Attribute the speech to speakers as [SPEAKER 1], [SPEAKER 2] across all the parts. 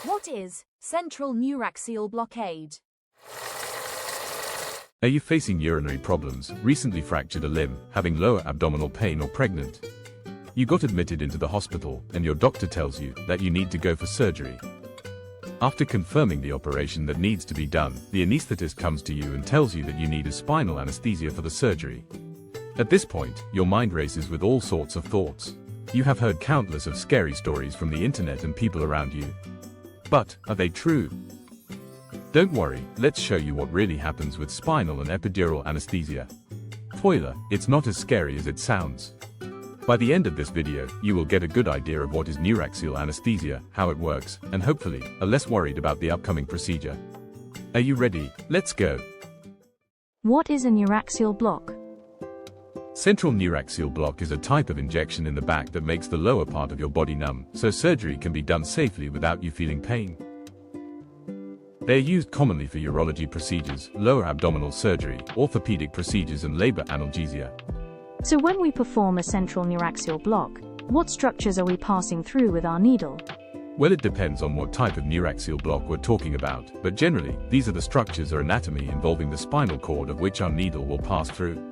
[SPEAKER 1] What is central neuraxial blockade?
[SPEAKER 2] Are you facing urinary problems, recently fractured a limb, having lower abdominal pain or pregnant? You got admitted into the hospital and your doctor tells you that you need to go for surgery. After confirming the operation that needs to be done, the anesthetist comes to you and tells you that you need a spinal anesthesia for the surgery. At this point, your mind races with all sorts of thoughts. You have heard countless of scary stories from the internet and people around you. But, are they true? Don't worry, let's show you what really happens with spinal and epidural anesthesia. Spoiler, it's not as scary as it sounds. By the end of this video, you will get a good idea of what is neuraxial anesthesia, how it works, and hopefully, are less worried about the upcoming procedure. Are you ready? Let's go.
[SPEAKER 3] What is a neuraxial block?
[SPEAKER 2] Central neuraxial block is a type of injection in the back that makes the lower part of your body numb, so surgery can be done safely without you feeling pain. They are used commonly for urology procedures, lower abdominal surgery, orthopedic procedures and labor analgesia.
[SPEAKER 3] So when we perform a central neuraxial block, what structures are we passing through with our needle?
[SPEAKER 2] Well, it depends on what type of neuraxial block we're talking about, but generally, these are the structures or anatomy involving the spinal cord of which our needle will pass through.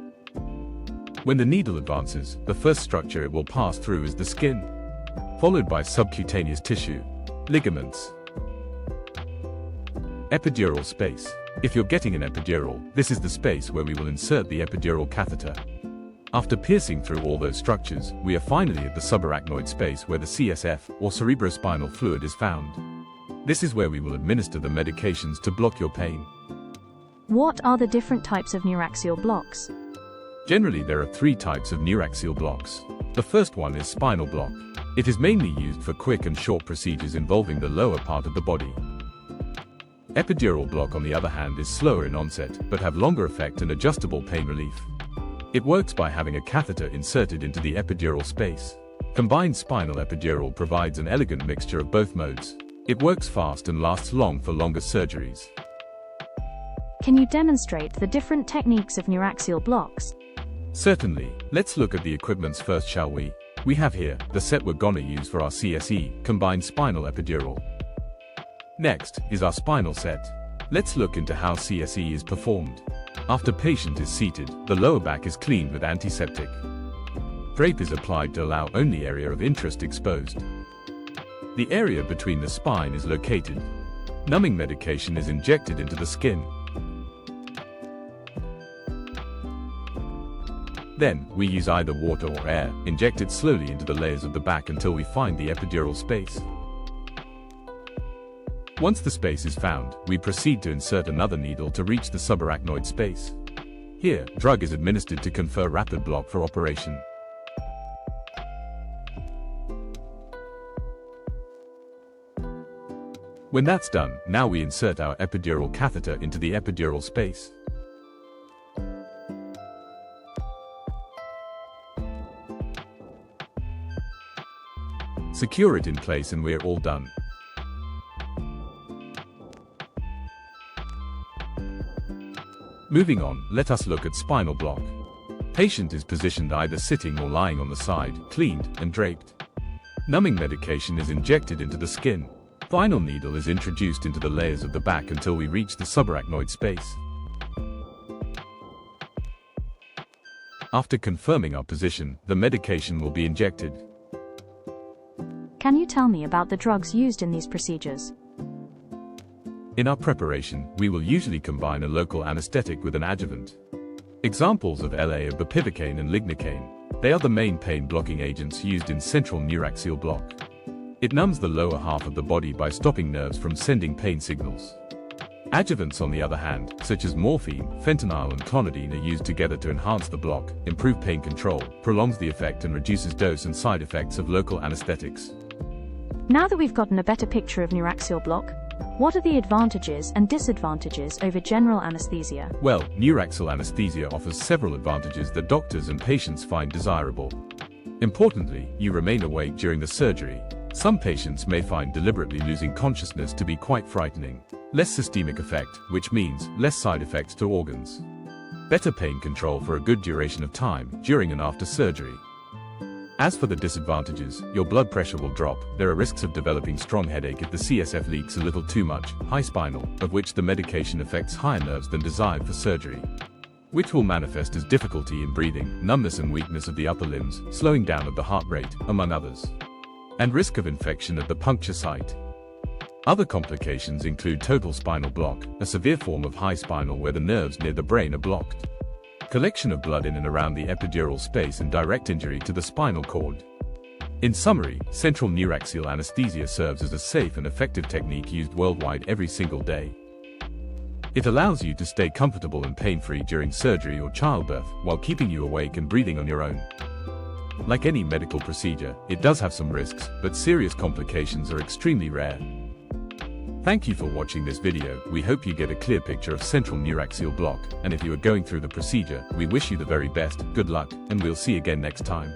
[SPEAKER 2] When the needle advances, the first structure it will pass through is the skin, followed by subcutaneous tissue, ligaments. Epidural space. If you're getting an epidural, this is the space where we will insert the epidural catheter. After piercing through all those structures, we are finally at the subarachnoid space where the CSF, or cerebrospinal fluid, is found. This is where we will administer the medications to block your pain.
[SPEAKER 3] What are the different types of neuraxial blocks?
[SPEAKER 2] Generally, there are 3 types of neuraxial blocks. The first one is spinal block. It is mainly used for quick and short procedures involving the lower part of the body. Epidural block, on the other hand, is slower in onset, but have longer effect and adjustable pain relief. It works by having a catheter inserted into the epidural space. Combined spinal epidural provides an elegant mixture of both modes. It works fast and lasts long for longer surgeries.
[SPEAKER 3] Can you demonstrate the different techniques of neuraxial blocks?
[SPEAKER 2] Certainly. Let's look at the equipments first, shall we? We have here the set we're gonna use for our CSE, combined spinal epidural. Next is our spinal set. Let's look into how CSE is performed. After patient is seated, the lower back is cleaned with antiseptic. Drape is applied to allow only area of interest exposed. The area between the spine is located. Numbing medication is injected into the skin. Then, we use either water or air, inject it slowly into the layers of the back until we find the epidural space. Once the space is found, we proceed to insert another needle to reach the subarachnoid space. Here, drug is administered to confer rapid block for operation. When that's done, now we insert our epidural catheter into the epidural space. Secure it in place and we're all done. Moving on, let us look at spinal block. Patient is positioned either sitting or lying on the side, cleaned and draped. Numbing medication is injected into the skin. Final needle is introduced into the layers of the back until we reach the subarachnoid space. After confirming our position, the medication will be injected.
[SPEAKER 3] Can you tell me about the drugs used in these procedures?
[SPEAKER 2] In our preparation, we will usually combine a local anesthetic with an adjuvant. Examples of LA are bupivacaine and lignocaine. They are the main pain-blocking agents used in central neuraxial block. It numbs the lower half of the body by stopping nerves from sending pain signals. Adjuvants, on the other hand, such as morphine, fentanyl and clonidine, are used together to enhance the block, improve pain control, prolongs the effect and reduces dose and side effects of local anesthetics.
[SPEAKER 3] Now that we've gotten a better picture of neuraxial block, what are the advantages and disadvantages over general anesthesia?
[SPEAKER 2] Well, neuraxial anesthesia offers several advantages that doctors and patients find desirable. Importantly, you remain awake during the surgery. Some patients may find deliberately losing consciousness to be quite frightening. Less systemic effect, which means less side effects to organs. Better pain control for a good duration of time during and after surgery. As for the disadvantages, your blood pressure will drop. There are risks of developing strong headache if the CSF leaks a little too much, high spinal, of which the medication affects higher nerves than desired for surgery, which will manifest as difficulty in breathing, numbness and weakness of the upper limbs, slowing down of the heart rate, among others, and risk of infection at the puncture site. Other complications include total spinal block, a severe form of high spinal where the nerves near the brain are blocked, collection of blood in and around the epidural space and direct injury to the spinal cord. In summary, central neuraxial anesthesia serves as a safe and effective technique used worldwide every single day. It allows you to stay comfortable and pain-free during surgery or childbirth while keeping you awake and breathing on your own. Like any medical procedure, it does have some risks, but serious complications are extremely rare. Thank you for watching this video. We hope you get a clear picture of central neuraxial block, and if you are going through the procedure, we wish you the very best, good luck, and we'll see you again next time.